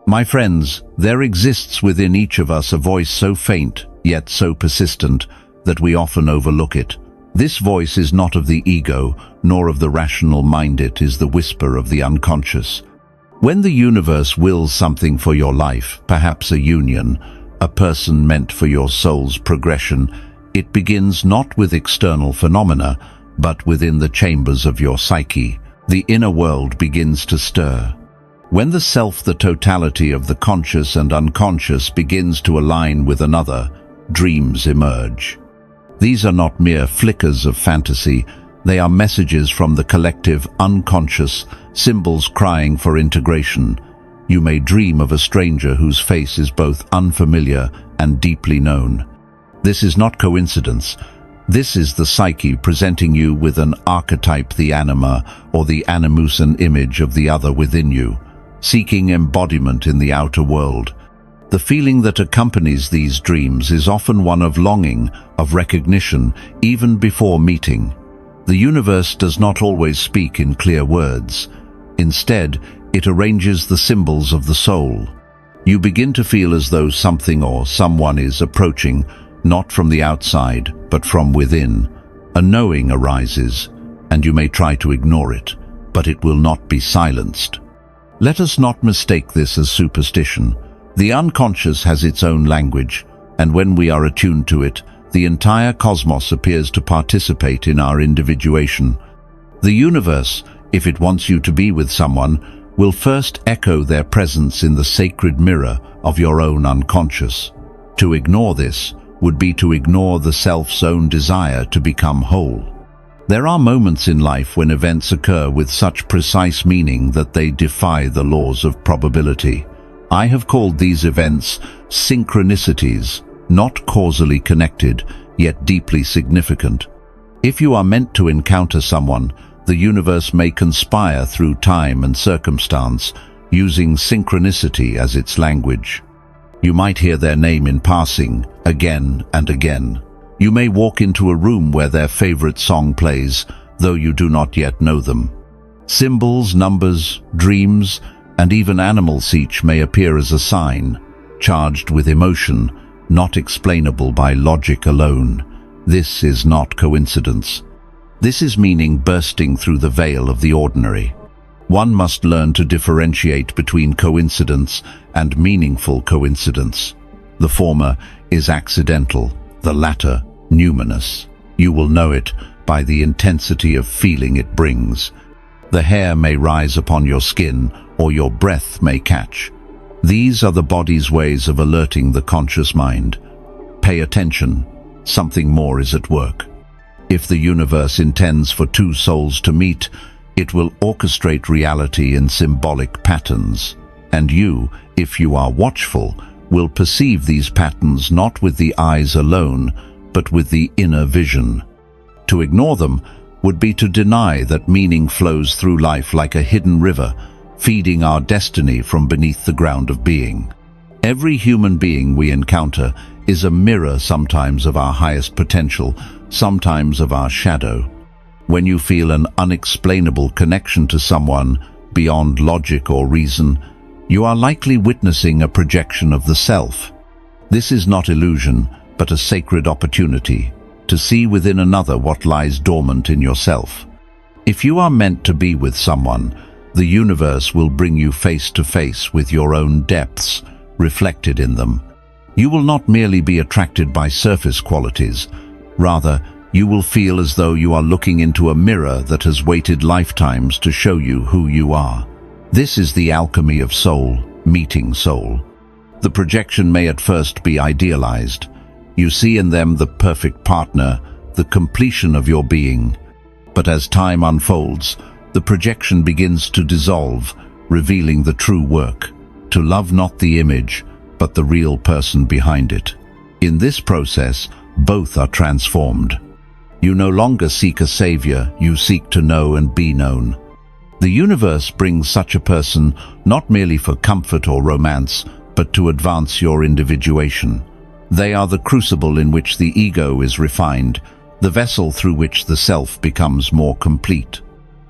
My friends, there exists within each of us a voice so faint, yet so persistent, that we often overlook it. This voice is not of the ego, nor of the rational mind. It is the whisper of the unconscious. When the universe wills something for your life, perhaps a union, a person meant for your soul's progression, it begins not with external phenomena, but within the chambers of your psyche. The inner world begins to stir. When the self, the totality of the conscious and unconscious, begins to align with another, dreams emerge. These are not mere flickers of fantasy, they are messages from the collective unconscious, symbols crying for integration. You may dream of a stranger whose face is both unfamiliar and deeply known. This is not coincidence. This is the psyche presenting you with an archetype, the anima, or the animusan image of the other within you, seeking embodiment in the outer world. The feeling that accompanies these dreams is often one of longing, of recognition, even before meeting. The universe does not always speak in clear words. Instead, it arranges the symbols of the soul. You begin to feel as though something or someone is approaching, not from the outside, but from within. A knowing arises, and you may try to ignore it, but it will not be silenced. Let us not mistake this as superstition. The unconscious has its own language, and when we are attuned to it, the entire cosmos appears to participate in our individuation. The universe, if it wants you to be with someone, will first echo their presence in the sacred mirror of your own unconscious. To ignore this would be to ignore the self's own desire to become whole. There are moments in life when events occur with such precise meaning that they defy the laws of probability. I have called these events synchronicities, not causally connected, yet deeply significant. If you are meant to encounter someone, the universe may conspire through time and circumstance, using synchronicity as its language. You might hear their name in passing, again and again. You may walk into a room where their favorite song plays, though you do not yet know them. Symbols, numbers, dreams, and even animals each may appear as a sign, charged with emotion, not explainable by logic alone. This is not coincidence. This is meaning bursting through the veil of the ordinary. One must learn to differentiate between coincidence and meaningful coincidence. The former is accidental, the latter numinous. You will know it by the intensity of feeling it brings. The hair may rise upon your skin, or your breath may catch. These are the body's ways of alerting the conscious mind. Pay attention, something more is at work. If the universe intends for two souls to meet, it will orchestrate reality in symbolic patterns. And you, if you are watchful, will perceive these patterns not with the eyes alone, but with the inner vision. To ignore them would be to deny that meaning flows through life like a hidden river, feeding our destiny from beneath the ground of being. Every human being we encounter is a mirror, sometimes of our highest potential, sometimes of our shadow. When you feel an unexplainable connection to someone beyond logic or reason, you are likely witnessing a projection of the self. This is not illusion, but a sacred opportunity to see within another what lies dormant in yourself. If you are meant to be with someone, the universe will bring you face to face with your own depths reflected in them. You will not merely be attracted by surface qualities. Rather, you will feel as though you are looking into a mirror that has waited lifetimes to show you who you are. This is the alchemy of soul, meeting soul. The projection may at first be idealized. You see in them the perfect partner, the completion of your being. But as time unfolds, the projection begins to dissolve, revealing the true work, to love not the image, but the real person behind it. In this process, both are transformed. You no longer seek a savior, you seek to know and be known. The universe brings such a person not merely for comfort or romance, but to advance your individuation. They are the crucible in which the ego is refined, the vessel through which the self becomes more complete.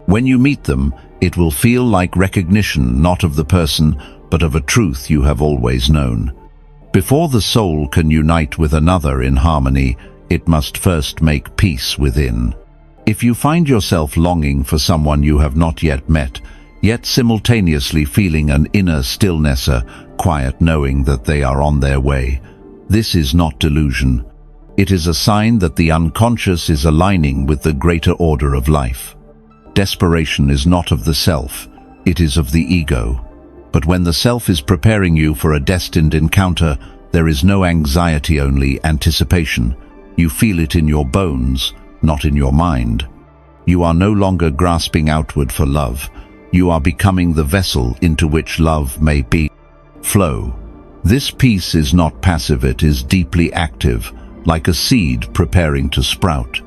When you meet them, it will feel like recognition not of the person, but of a truth you have always known. Before the soul can unite with another in harmony, it must first make peace within. If you find yourself longing for someone you have not yet met, yet simultaneously feeling an inner stillness, a quiet knowing that they are on their way, this is not delusion. It is a sign that the unconscious is aligning with the greater order of life. Desperation is not of the self, it is of the ego. But when the self is preparing you for a destined encounter, there is no anxiety, only anticipation. You feel it in your bones, not in your mind. You are no longer grasping outward for love. You are becoming the vessel into which love may be. Flow. This peace is not passive, it is deeply active, like a seed preparing to sprout.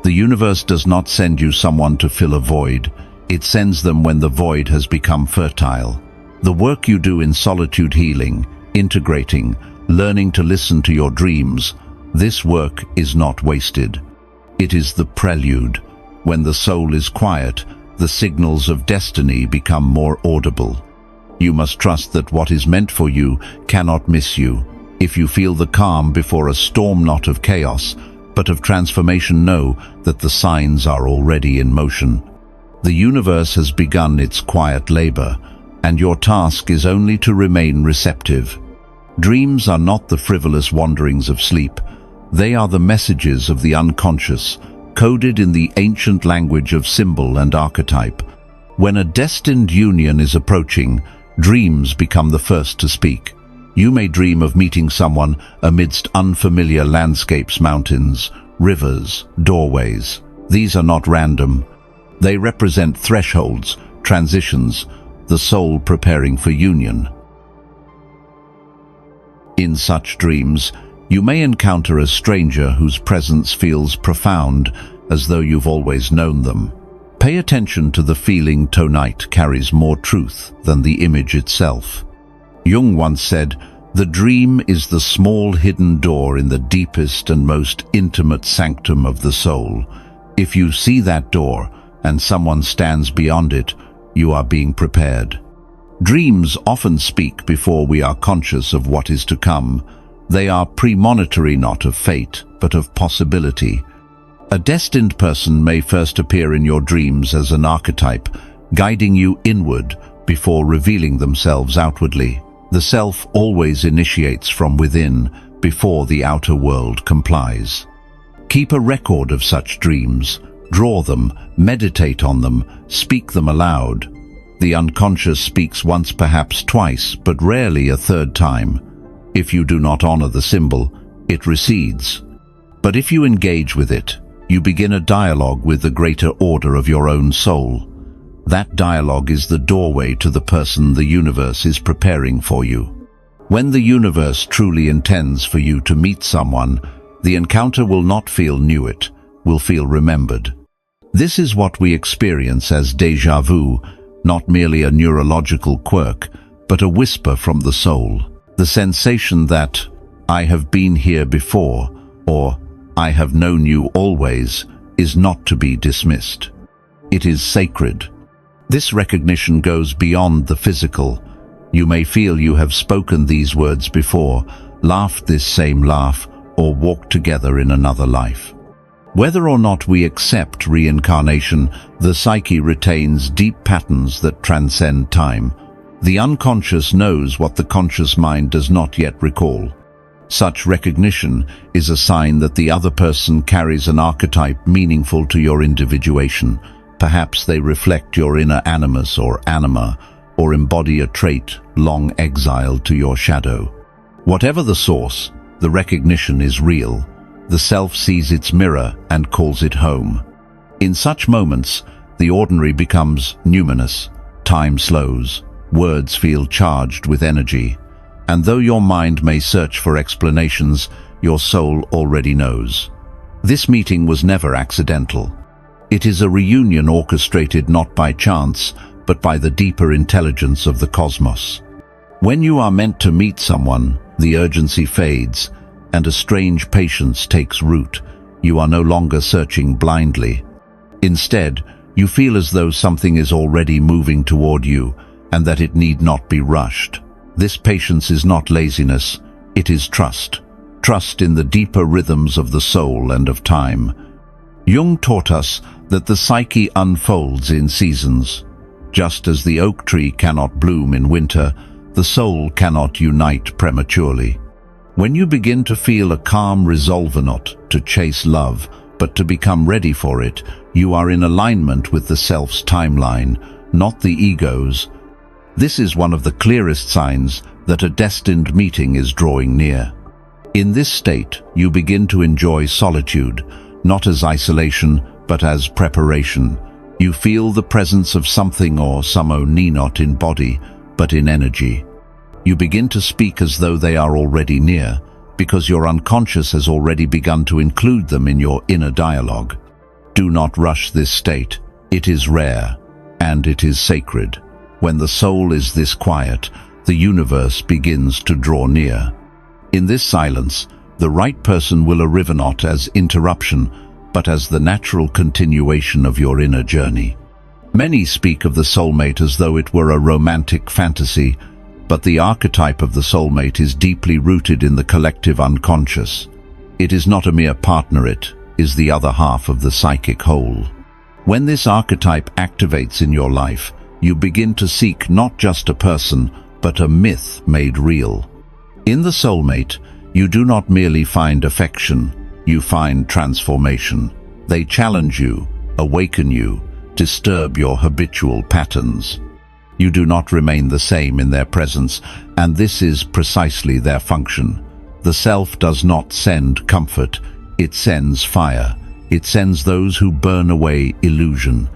The universe does not send you someone to fill a void. It sends them when the void has become fertile. The work you do in solitude, healing, integrating, learning to listen to your dreams, this work is not wasted. It is the prelude. When the soul is quiet, the signals of destiny become more audible. You must trust that what is meant for you cannot miss you. If you feel the calm before a storm, not of chaos, but of transformation, know that the signs are already in motion. The universe has begun its quiet labor, and your task is only to remain receptive. Dreams are not the frivolous wanderings of sleep. They are the messages of the unconscious, coded in the ancient language of symbol and archetype. When a destined union is approaching, dreams become the first to speak. You may dream of meeting someone amidst unfamiliar landscapes, mountains, rivers, doorways. These are not random. They represent thresholds, transitions, the soul preparing for union. In such dreams, you may encounter a stranger whose presence feels profound, as though you've always known them. Pay attention to the feeling. Tonight carries more truth than the image itself. Jung once said, "The dream is the small hidden door in the deepest and most intimate sanctum of the soul. If you see that door and someone stands beyond it, you are being prepared." Dreams often speak before we are conscious of what is to come. They are premonitory, not of fate, but of possibility. A destined person may first appear in your dreams as an archetype, guiding you inward before revealing themselves outwardly. The self always initiates from within before the outer world complies. Keep a record of such dreams. Draw them, meditate on them, speak them aloud. The unconscious speaks once, perhaps twice, but rarely a third time. If you do not honor the symbol, it recedes. But if you engage with it, you begin a dialogue with the greater order of your own soul. That dialogue is the doorway to the person the universe is preparing for you. When the universe truly intends for you to meet someone, the encounter will not feel new, it will feel remembered. This is what we experience as déjà vu, not merely a neurological quirk, but a whisper from the soul. The sensation that, "I have been here before," or "I have known you always," is not to be dismissed. It is sacred. This recognition goes beyond the physical. You may feel you have spoken these words before, laughed this same laugh, or walked together in another life. Whether or not we accept reincarnation, the psyche retains deep patterns that transcend time. The unconscious knows what the conscious mind does not yet recall. Such recognition is a sign that the other person carries an archetype meaningful to your individuation. Perhaps they reflect your inner animus or anima, or embody a trait long exiled to your shadow. Whatever the source, the recognition is real. The self sees its mirror and calls it home. In such moments, the ordinary becomes numinous. Time slows, words feel charged with energy, and though your mind may search for explanations, your soul already knows. This meeting was never accidental. It is a reunion orchestrated not by chance, but by the deeper intelligence of the cosmos. When you are meant to meet someone, the urgency fades, and a strange patience takes root. You are no longer searching blindly. Instead, You feel as though something is already moving toward you and that it need not be rushed. This patience is not laziness, it is trust. Trust in the deeper rhythms of the soul and of time. Jung taught us that the psyche unfolds in seasons. Just as the oak tree cannot bloom in winter, the soul cannot unite prematurely. When you begin to feel a calm resolve not to chase love, but to become ready for it, you are in alignment with the self's timeline, not the ego's. This is one of the clearest signs that a destined meeting is drawing near. In this state, you begin to enjoy solitude, not as isolation, but as preparation. You feel the presence of something or someone not in body, but in energy. You begin to speak as though they are already near, because your unconscious has already begun to include them in your inner dialogue. Do not rush this state. It is rare, and it is sacred. When the soul is this quiet, the universe begins to draw near. In this silence, the right person will arrive not as interruption, but as the natural continuation of your inner journey. Many speak of the soulmate as though it were a romantic fantasy, but the archetype of the soulmate is deeply rooted in the collective unconscious. It is not a mere partner, it is the other half of the psychic whole. When this archetype activates in your life, you begin to seek not just a person, but a myth made real. In the soulmate, you do not merely find affection, you find transformation. They challenge you, awaken you, disturb your habitual patterns. You do not remain the same in their presence, and this is precisely their function. The self does not send comfort, it sends fire. It sends those who burn away illusion.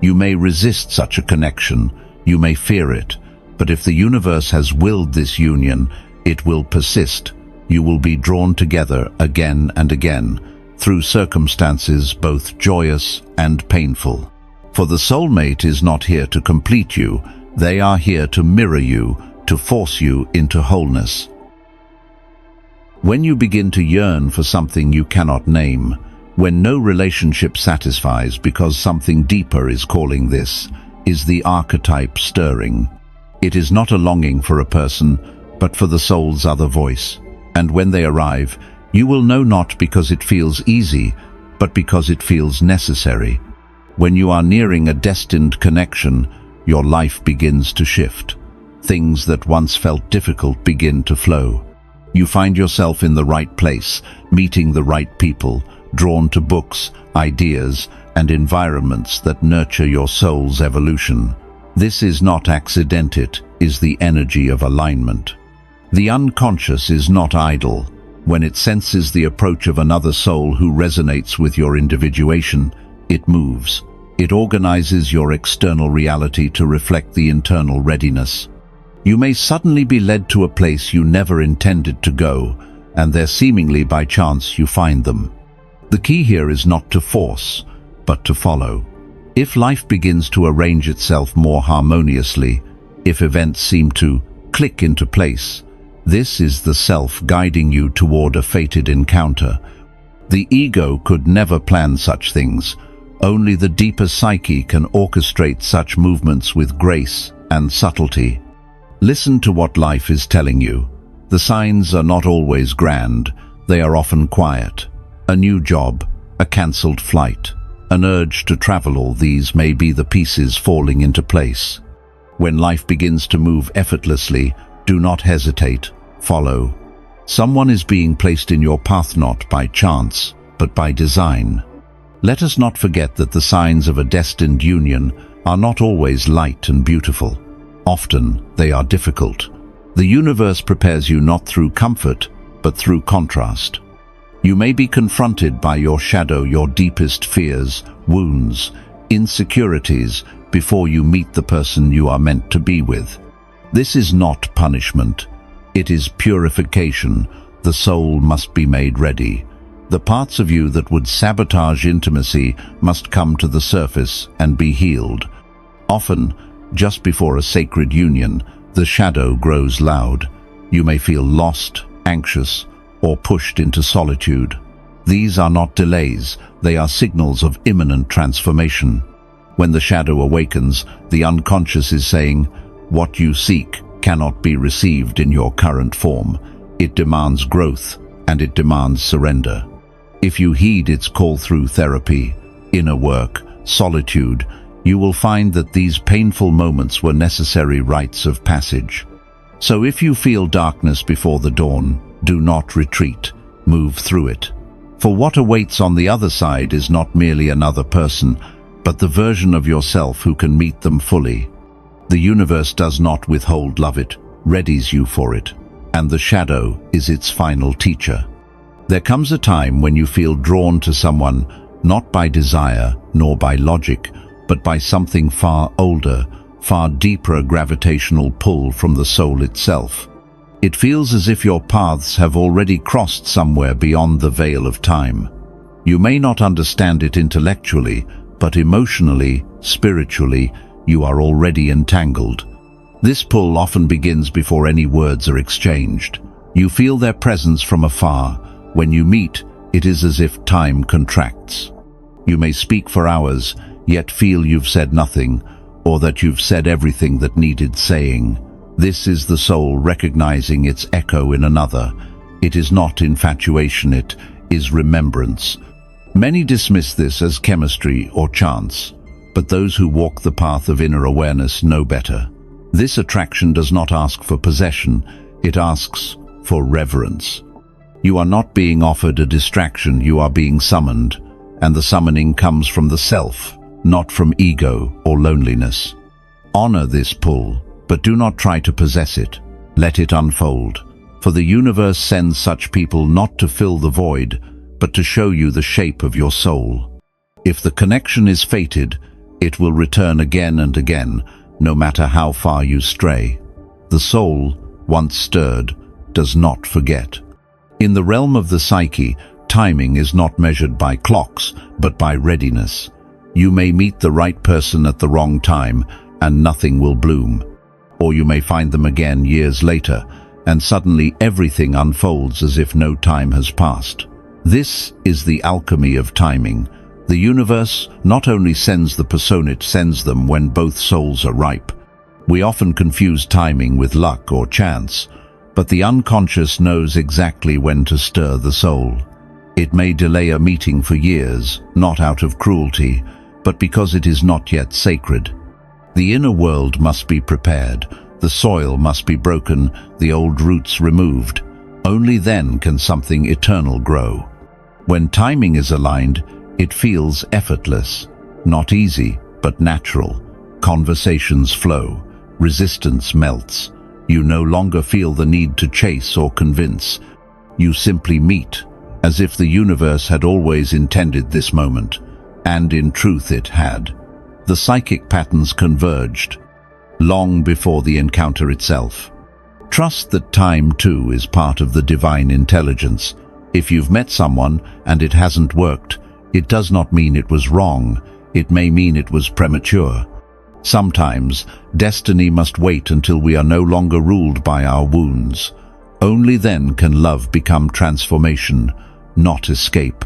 You may resist such a connection, you may fear it, but if the universe has willed this union, it will persist. You will be drawn together again and again, through circumstances both joyous and painful. For the soulmate is not here to complete you, they are here to mirror you, to force you into wholeness. When you begin to yearn for something you cannot name, when no relationship satisfies because something deeper is calling, this is the archetype stirring. It is not a longing for a person, but for the soul's other voice. And when they arrive, you will know not because it feels easy, but because it feels necessary. When you are nearing a destined connection, your life begins to shift. Things that once felt difficult begin to flow. You find yourself in the right place, meeting the right people, drawn to books, ideas, and environments that nurture your soul's evolution. This is not accident, it is the energy of alignment. The unconscious is not idle. When it senses the approach of another soul who resonates with your individuation, it moves. It organizes your external reality to reflect the internal readiness. You may suddenly be led to a place you never intended to go, and there seemingly by chance you find them. The key here is not to force, but to follow. If life begins to arrange itself more harmoniously, if events seem to click into place, this is the self guiding you toward a fated encounter. The ego could never plan such things. Only the deeper psyche can orchestrate such movements with grace and subtlety. Listen to what life is telling you. The signs are not always grand, they are often quiet. A new job, a cancelled flight, an urge to travel, all these may be the pieces falling into place. When life begins to move effortlessly, do not hesitate, follow. Someone is being placed in your path not by chance, but by design. Let us not forget that the signs of a destined union are not always light and beautiful. Often they are difficult. The universe prepares you not through comfort, but through contrast. You may be confronted by your shadow, your deepest fears, wounds, insecurities, before you meet the person you are meant to be with. This is not punishment. It is purification. The soul must be made ready. The parts of you that would sabotage intimacy must come to the surface and be healed. Often, just before a sacred union, the shadow grows loud. You may feel lost, anxious, or pushed into solitude. These are not delays, they are signals of imminent transformation. When the shadow awakens, the unconscious is saying, "What you seek cannot be received in your current form. It demands growth, and it demands surrender." If you heed its call through therapy, inner work, solitude, you will find that these painful moments were necessary rites of passage. So if you feel darkness before the dawn, do not retreat, move through it. For what awaits on the other side is not merely another person, but the version of yourself who can meet them fully. The universe does not withhold love, it readies you for it, and the shadow is its final teacher. There comes a time when you feel drawn to someone, not by desire nor by logic, but by something far older, far deeper, a gravitational pull from the soul itself. It feels as if your paths have already crossed somewhere beyond the veil of time. You may not understand it intellectually, but emotionally, spiritually, you are already entangled. This pull often begins before any words are exchanged. You feel their presence from afar. When you meet, it is as if time contracts. You may speak for hours, yet feel you've said nothing, or that you've said everything that needed saying. This is the soul recognizing its echo in another. It is not infatuation, it is remembrance. Many dismiss this as chemistry or chance, but those who walk the path of inner awareness know better. This attraction does not ask for possession, it asks for reverence. You are not being offered a distraction, you are being summoned, and the summoning comes from the self, not from ego or loneliness. Honor this pull, but do not try to possess it. Let it unfold, for the universe sends such people not to fill the void, but to show you the shape of your soul. If the connection is fated, it will return again and again, no matter how far you stray. The soul, once stirred, does not forget. In the realm of the psyche, timing is not measured by clocks, but by readiness. You may meet the right person at the wrong time, and nothing will bloom. Or you may find them again years later, and suddenly everything unfolds as if no time has passed. This is the alchemy of timing. The universe not only sends the person, it sends them when both souls are ripe. We often confuse timing with luck or chance, but the unconscious knows exactly when to stir the soul. It may delay a meeting for years, not out of cruelty, but because it is not yet sacred. The inner world must be prepared, the soil must be broken, the old roots removed. Only then can something eternal grow. When timing is aligned, it feels effortless, not easy, but natural. Conversations flow, resistance melts. You no longer feel the need to chase or convince. You simply meet, as if the universe had always intended this moment. And in truth it had. The psychic patterns converged, long before the encounter itself. Trust that time too is part of the divine intelligence. If you've met someone and it hasn't worked, it does not mean it was wrong. It may mean it was premature. Sometimes, destiny must wait until we are no longer ruled by our wounds. Only then can love become transformation, not escape.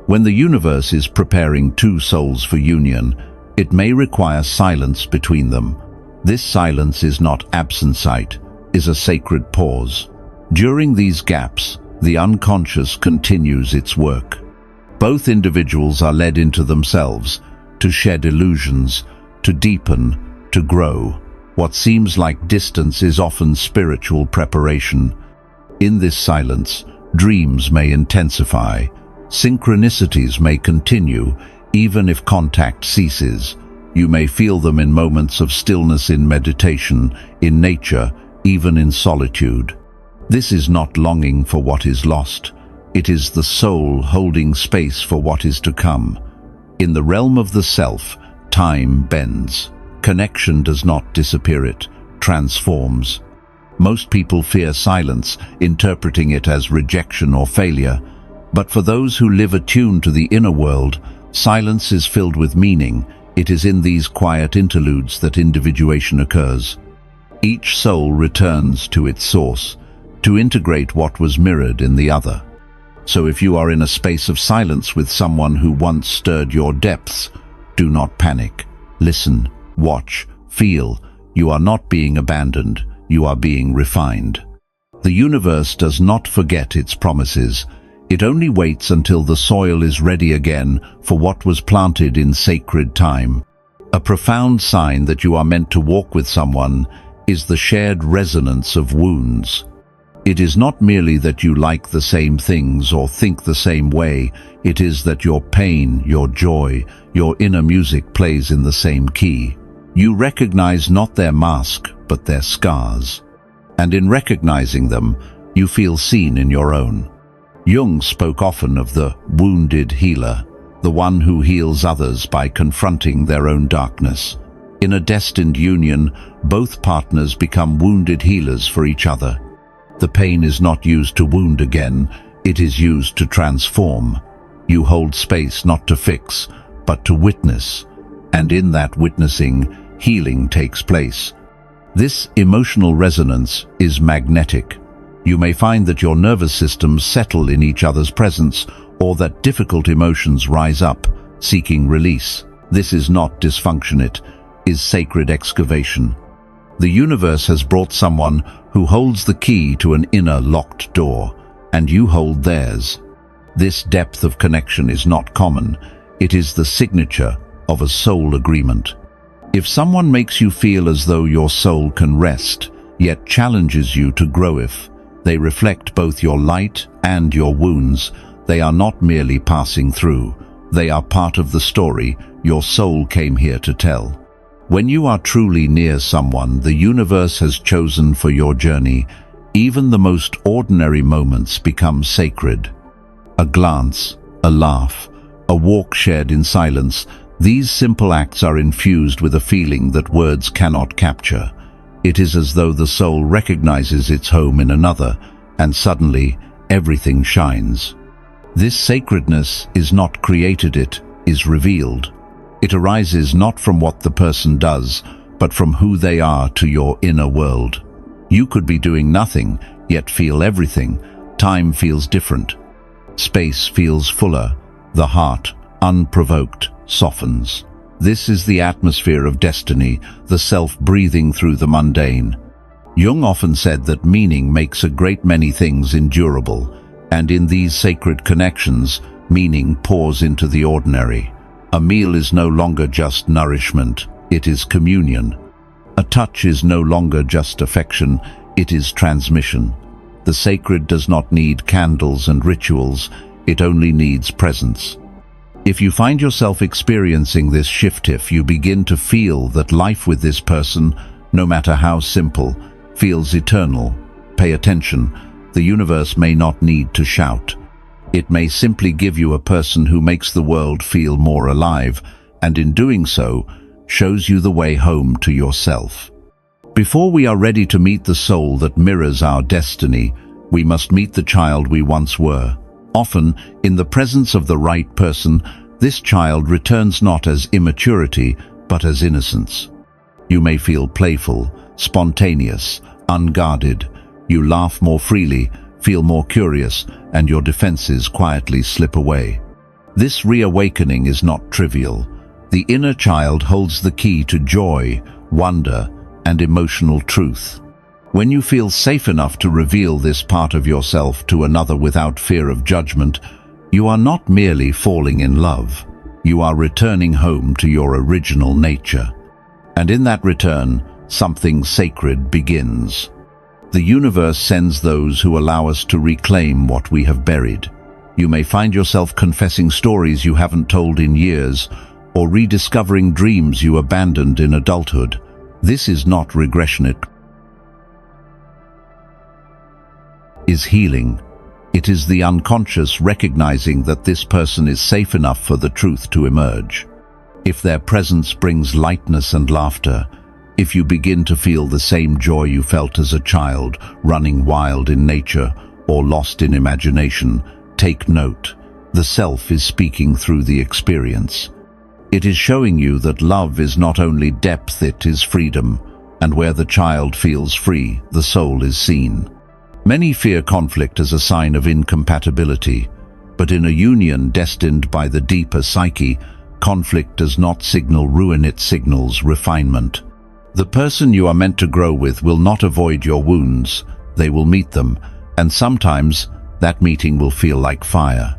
When the universe is preparing two souls for union, it may require silence between them. This silence is not absent sight, is a sacred pause. During these gaps, the unconscious continues its work. Both individuals are led into themselves, to shed illusions, to deepen, to grow. What seems like distance is often spiritual preparation. In this silence, dreams may intensify. Synchronicities may continue, even if contact ceases. You may feel them in moments of stillness, in meditation, in nature, even in solitude. This is not longing for what is lost. It is the soul holding space for what is to come. In the realm of the self, time bends. Connection does not disappear, it transforms. Most people fear silence, interpreting it as rejection or failure. But for those who live attuned to the inner world, silence is filled with meaning. It is in these quiet interludes that individuation occurs. Each soul returns to its source, to integrate what was mirrored in the other. So if you are in a space of silence with someone who once stirred your depths, do not panic. Listen, watch, feel. You are not being abandoned, you are being refined. The universe does not forget its promises. It only waits until the soil is ready again for what was planted in sacred time. A profound sign that you are meant to walk with someone is the shared resonance of wounds. It is not merely that you like the same things or think the same way, it is that your pain, your joy, your inner music plays in the same key. You recognize not their mask, but their scars. And in recognizing them, you feel seen in your own. Jung spoke often of the wounded healer, the one who heals others by confronting their own darkness. In a destined union, both partners become wounded healers for each other. The pain is not used to wound again, it is used to transform. You hold space not to fix, but to witness. And in that witnessing, healing takes place. This emotional resonance is magnetic. You may find that your nervous systems settle in each other's presence, or that difficult emotions rise up, seeking release. This is not dysfunction, it is sacred excavation. The universe has brought someone who holds the key to an inner locked door, and you hold theirs. This depth of connection is not common, it is the signature of a soul agreement. If someone makes you feel as though your soul can rest, yet challenges you to grow, if they reflect both your light and your wounds, they are not merely passing through, they are part of the story your soul came here to tell. When you are truly near someone the universe has chosen for your journey, even the most ordinary moments become sacred. A glance, a laugh, a walk shared in silence, these simple acts are infused with a feeling that words cannot capture. It is as though the soul recognizes its home in another, and suddenly everything shines. This sacredness is not created, it is revealed. It arises not from what the person does, but from who they are to your inner world. You could be doing nothing, yet feel everything. Time feels different. Space feels fuller. The heart, unprovoked, softens. This is the atmosphere of destiny, the self breathing through the mundane. Jung often said that meaning makes a great many things endurable, and in these sacred connections, meaning pours into the ordinary. A meal is no longer just nourishment, it is communion. A touch is no longer just affection, it is transmission. The sacred does not need candles and rituals, it only needs presence. If you find yourself experiencing this shift, if you begin to feel that life with this person, no matter how simple, feels eternal, pay attention. The universe may not need to shout. It may simply give you a person who makes the world feel more alive, and in doing so, shows you the way home to yourself. Before we are ready to meet the soul that mirrors our destiny, we must meet the child we once were. Often, in the presence of the right person, this child returns not as immaturity, but as innocence. You may feel playful, spontaneous, unguarded. You laugh more freely, feel more curious, and your defenses quietly slip away. This reawakening is not trivial. The inner child holds the key to joy, wonder, and emotional truth. When you feel safe enough to reveal this part of yourself to another without fear of judgment, you are not merely falling in love. You are returning home to your original nature. And in that return, something sacred begins. The universe sends those who allow us to reclaim what we have buried. You may find yourself confessing stories you haven't told in years, or rediscovering dreams you abandoned in adulthood. This is not regression, it is healing. It is the unconscious recognizing that this person is safe enough for the truth to emerge. If their presence brings lightness and laughter, if you begin to feel the same joy you felt as a child, running wild in nature or lost in imagination, take note. The self is speaking through the experience. It is showing you that love is not only depth, it is freedom, and where the child feels free, the soul is seen. Many fear conflict as a sign of incompatibility, but in a union destined by the deeper psyche, Conflict does not signal ruin, it signals refinement. The person you are meant to grow with will not avoid your wounds, they will meet them, and sometimes that meeting will feel like fire.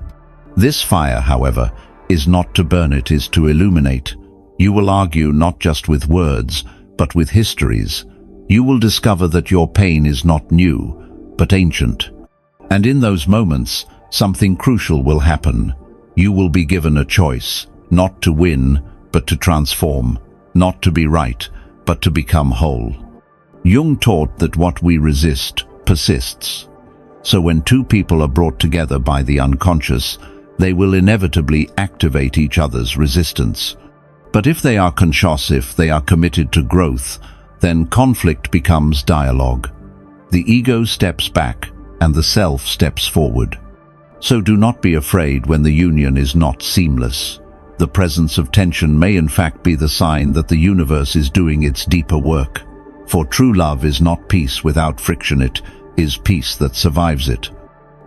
This fire, however, is not to burn, it is to illuminate. You will argue not just with words, but with histories. You will discover that your pain is not new, but ancient. And in those moments, something crucial will happen. You will be given a choice, not to win, but to transform, not to be right, but to become whole. Jung taught that what we resist persists. So when two people are brought together by the unconscious, they will inevitably activate each other's resistance. But if they are conscious, if they are committed to growth, then conflict becomes dialogue. The ego steps back and the self steps forward. So do not be afraid when the union is not seamless. The presence of tension may in fact be the sign that the universe is doing its deeper work. For true love is not peace without friction, it is peace that survives it.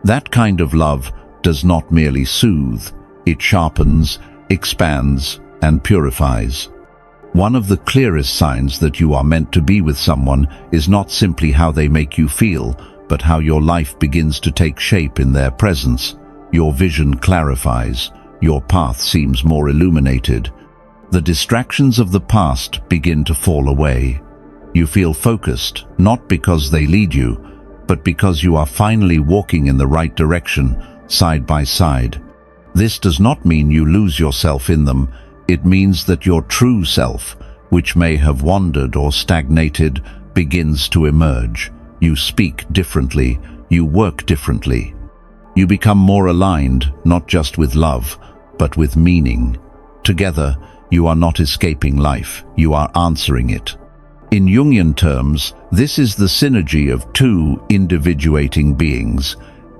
That kind of love does not merely soothe, it sharpens, expands, and purifies. One of the clearest signs that you are meant to be with someone is not simply how they make you feel, but how your life begins to take shape in their presence. Your vision clarifies, your path seems more illuminated. The distractions of the past begin to fall away. You feel focused, not because they lead you, but because you are finally walking in the right direction, side by side. This does not mean you lose yourself in them. It means that your true self, which may have wandered or stagnated, begins to emerge. You speak differently, you work differently. You become more aligned, not just with love, but with meaning. Together, you are not escaping life, you are answering it. In Jungian terms, this is the synergy of two individuating beings.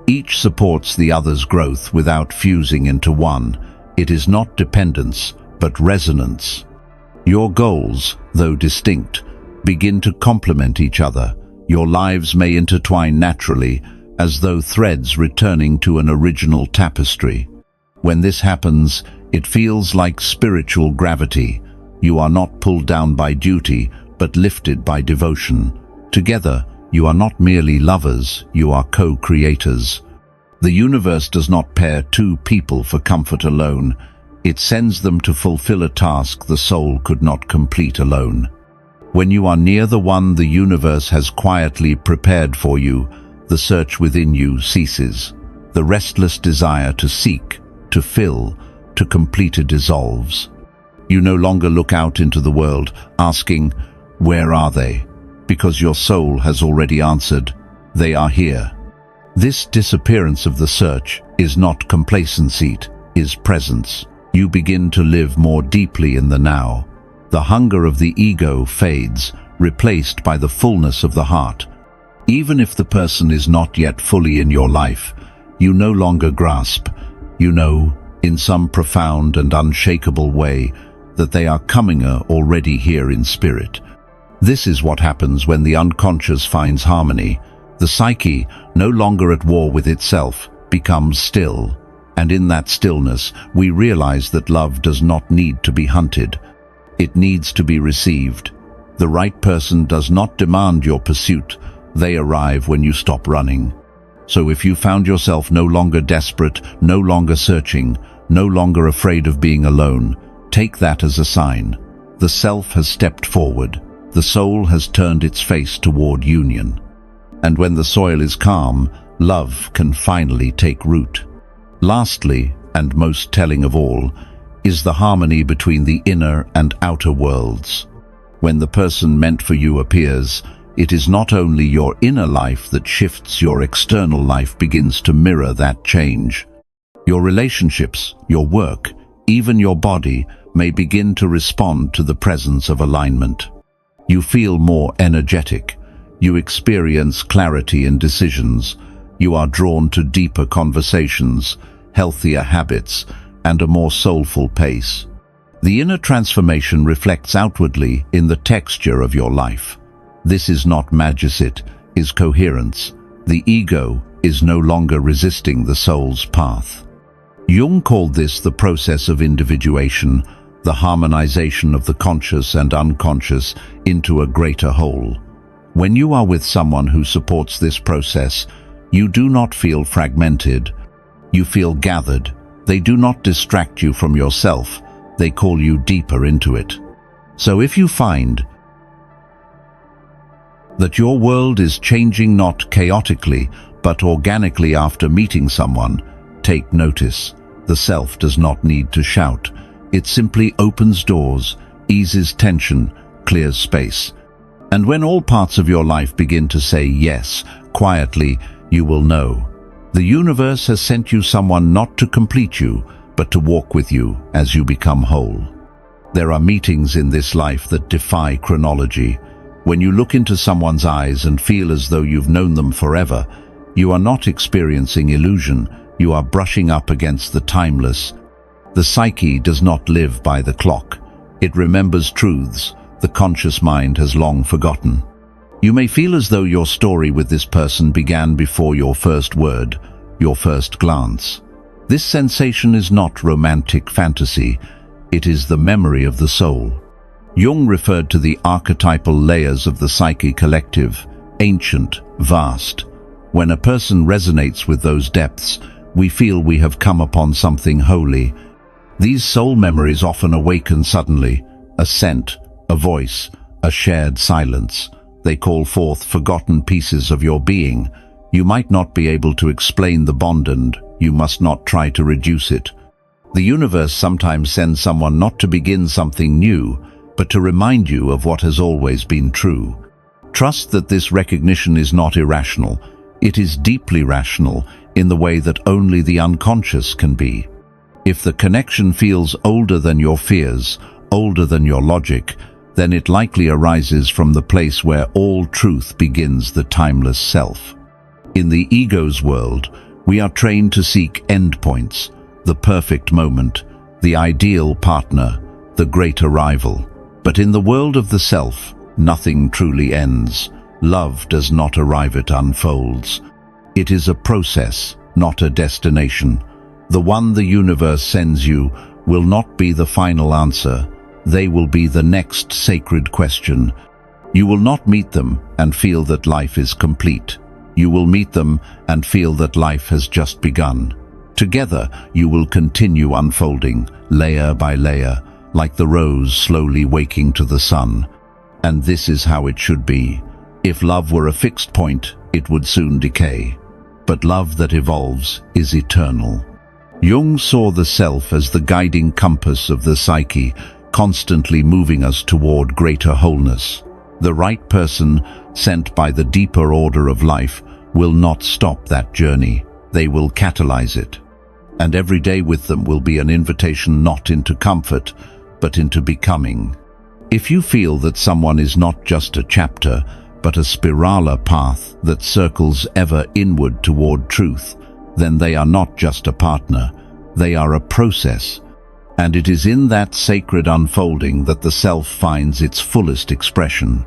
Each supports the other's growth without fusing into one. It is not dependence, but resonance. Your goals, though distinct, begin to complement each other. Your lives may intertwine naturally, as though threads returning to an original tapestry. When this happens, it feels like spiritual gravity. You are not pulled down by duty, but lifted by devotion. Together, you are not merely lovers, you are co-creators. The universe does not pair two people for comfort alone. It sends them to fulfill a task the soul could not complete alone. When you are near the one the universe has quietly prepared for you, the search within you ceases. The restless desire to seek, to fill, to complete dissolves. You no longer look out into the world, asking, "Where are they?" Because your soul has already answered, "They are here." This disappearance of the search is not complacency, it is presence. You begin to live more deeply in the now. The hunger of the ego fades, replaced by the fullness of the heart. Even if the person is not yet fully in your life, you no longer grasp. You know, in some profound and unshakable way, that they are coming already here in spirit. This is what happens when the unconscious finds harmony. The psyche, no longer at war with itself, becomes still. And in that stillness, we realize that love does not need to be hunted. It needs to be received. The right person does not demand your pursuit. They arrive when you stop running. So if you found yourself no longer desperate, no longer searching, no longer afraid of being alone, take that as a sign. The self has stepped forward. The soul has turned its face toward union. And when the soil is calm, love can finally take root. Lastly, and most telling of all, is the harmony between the inner and outer worlds. When the person meant for you appears, it is not only your inner life that shifts, your external life begins to mirror that change. Your relationships, your work, even your body may begin to respond to the presence of alignment. You feel more energetic. You experience clarity in decisions. You are drawn to deeper conversations, healthier habits, and a more soulful pace. The inner transformation reflects outwardly in the texture of your life. This is not magic, it is coherence. The ego is no longer resisting the soul's path. Jung called this the process of individuation, the harmonization of the conscious and unconscious into a greater whole. When you are with someone who supports this process, you do not feel fragmented. You feel gathered. They do not distract you from yourself. They call you deeper into it. So if you find that your world is changing not chaotically, but organically after meeting someone, take notice. The self does not need to shout. It simply opens doors, eases tension, clears space. And when all parts of your life begin to say yes, quietly, you will know. The universe has sent you someone not to complete you, but to walk with you as you become whole. There are meetings in this life that defy chronology. When you look into someone's eyes and feel as though you've known them forever, you are not experiencing illusion, you are brushing up against the timeless. The psyche does not live by the clock. It remembers truths the conscious mind has long forgotten. You may feel as though your story with this person began before your first word, your first glance. This sensation is not romantic fantasy, it is the memory of the soul. Jung referred to the archetypal layers of the psyche collective, ancient, vast. When a person resonates with those depths, we feel we have come upon something holy. These soul memories often awaken suddenly, a scent, a voice, a shared silence. They call forth forgotten pieces of your being. You might not be able to explain the bond, and you must not try to reduce it. The universe sometimes sends someone not to begin something new, but to remind you of what has always been true. Trust that this recognition is not irrational. It is deeply rational in the way that only the unconscious can be. If the connection feels older than your fears, older than your logic, then it likely arises from the place where all truth begins, the timeless self. In the ego's world, we are trained to seek endpoints, the perfect moment, the ideal partner, the great arrival. But in the world of the self, nothing truly ends. Love does not arrive, it unfolds. It is a process, not a destination. The one the universe sends you will not be the final answer. They will be the next sacred question. You will not meet them and feel that life is complete. You will meet them and feel that life has just begun. Together, you will continue unfolding, layer by layer, like the rose slowly waking to the sun. And this is how it should be. If love were a fixed point, it would soon decay. But love that evolves is eternal. Jung saw the self as the guiding compass of the psyche, constantly moving us toward greater wholeness. The right person, sent by the deeper order of life, will not stop that journey. They will catalyze it. And every day with them will be an invitation not into comfort, but into becoming. If you feel that someone is not just a chapter, but a spiraler path that circles ever inward toward truth, then they are not just a partner, they are a process. And it is in that sacred unfolding that the self finds its fullest expression.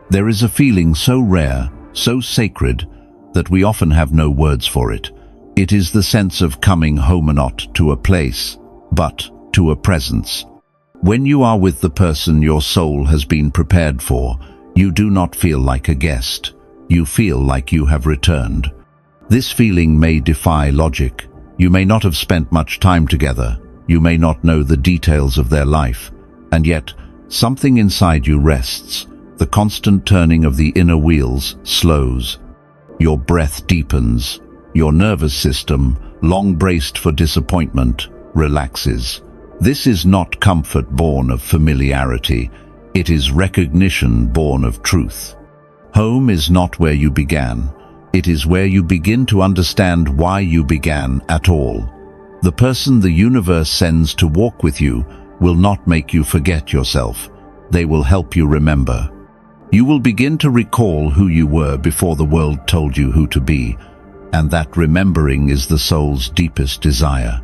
There is a feeling so rare, so sacred, that we often have no words for it. It is the sense of coming home, not to a place, but to a presence. When you are with the person your soul has been prepared for, you do not feel like a guest. You feel like you have returned. This feeling may defy logic. You may not have spent much time together. You may not know the details of their life. And yet, something inside you rests. The constant turning of the inner wheels slows. Your breath deepens. Your nervous system, long braced for disappointment, relaxes. This is not comfort born of familiarity. It is recognition born of truth. Home is not where you began. It is where you begin to understand why you began at all. The person the universe sends to walk with you will not make you forget yourself. They will help you remember. You will begin to recall who you were before the world told you who to be, and that remembering is the soul's deepest desire.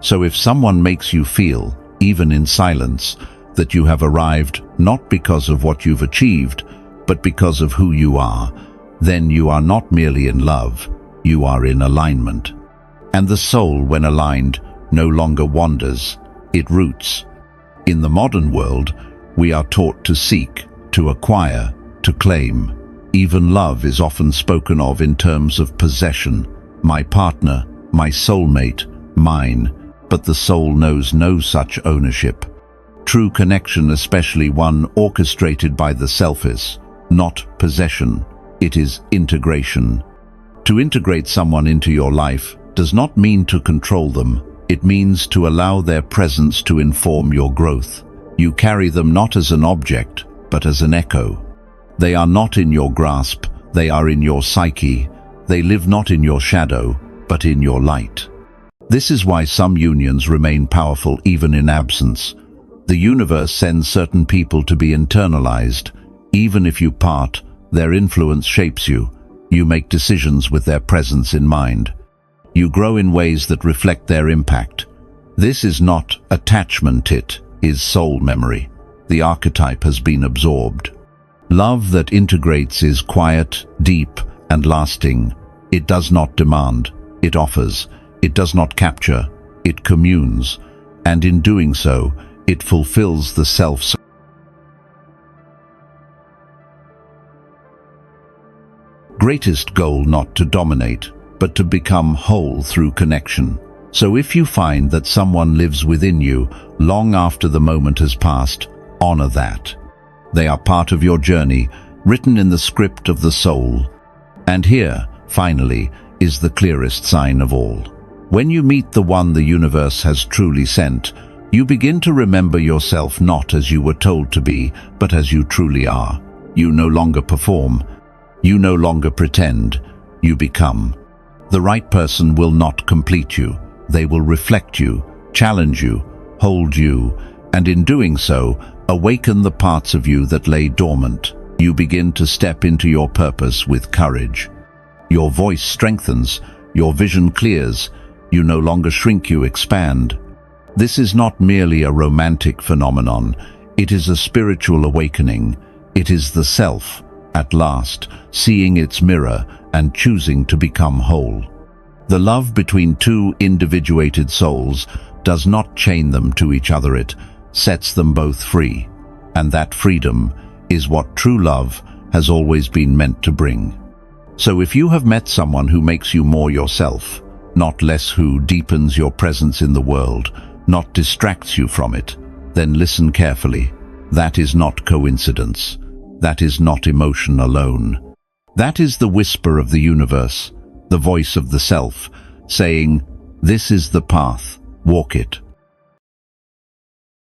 So if someone makes you feel, even in silence, that you have arrived not because of what you've achieved, but because of who you are, then you are not merely in love, you are in alignment. And the soul, when aligned, no longer wanders, it roots. In the modern world, we are taught to seek, to acquire, to claim. Even love is often spoken of in terms of possession. My partner, my soulmate, mine. But the soul knows no such ownership. True connection, especially one orchestrated by the self, is not possession, it is integration. To integrate someone into your life does not mean to control them. It means to allow their presence to inform your growth. You carry them not as an object, but as an echo. They are not in your grasp, they are in your psyche. They live not in your shadow, but in your light. This is why some unions remain powerful even in absence. The universe sends certain people to be internalized. Even if you part, their influence shapes you. You make decisions with their presence in mind. You grow in ways that reflect their impact. This is not attachment, it is soul memory. The archetype has been absorbed. Love that integrates is quiet, deep, and lasting. It does not demand, it offers. It does not capture, it communes. And in doing so, it fulfills the self's greatest goal, not to dominate, but to become whole through connection. So if you find that someone lives within you long after the moment has passed, honor that. They are part of your journey, written in the script of the soul. And here, finally, is the clearest sign of all. When you meet the one the universe has truly sent, you begin to remember yourself not as you were told to be, but as you truly are. You no longer perform. You no longer pretend. You become. The right person will not complete you. They will reflect you, challenge you, hold you, and in doing so, awaken the parts of you that lay dormant. You begin to step into your purpose with courage. Your voice strengthens, your vision clears. You no longer shrink, you expand. This is not merely a romantic phenomenon. It is a spiritual awakening. It is the self, at last, seeing its mirror and choosing to become whole. The love between two individuated souls does not chain them to each other, it sets them both free. And that freedom is what true love has always been meant to bring. So if you have met someone who makes you more yourself, not less, who deepens your presence in the world, not distracts you from it, then listen carefully. That is not coincidence. That is not emotion alone. That is the whisper of the universe, the voice of the self, saying, "This is the path, walk it."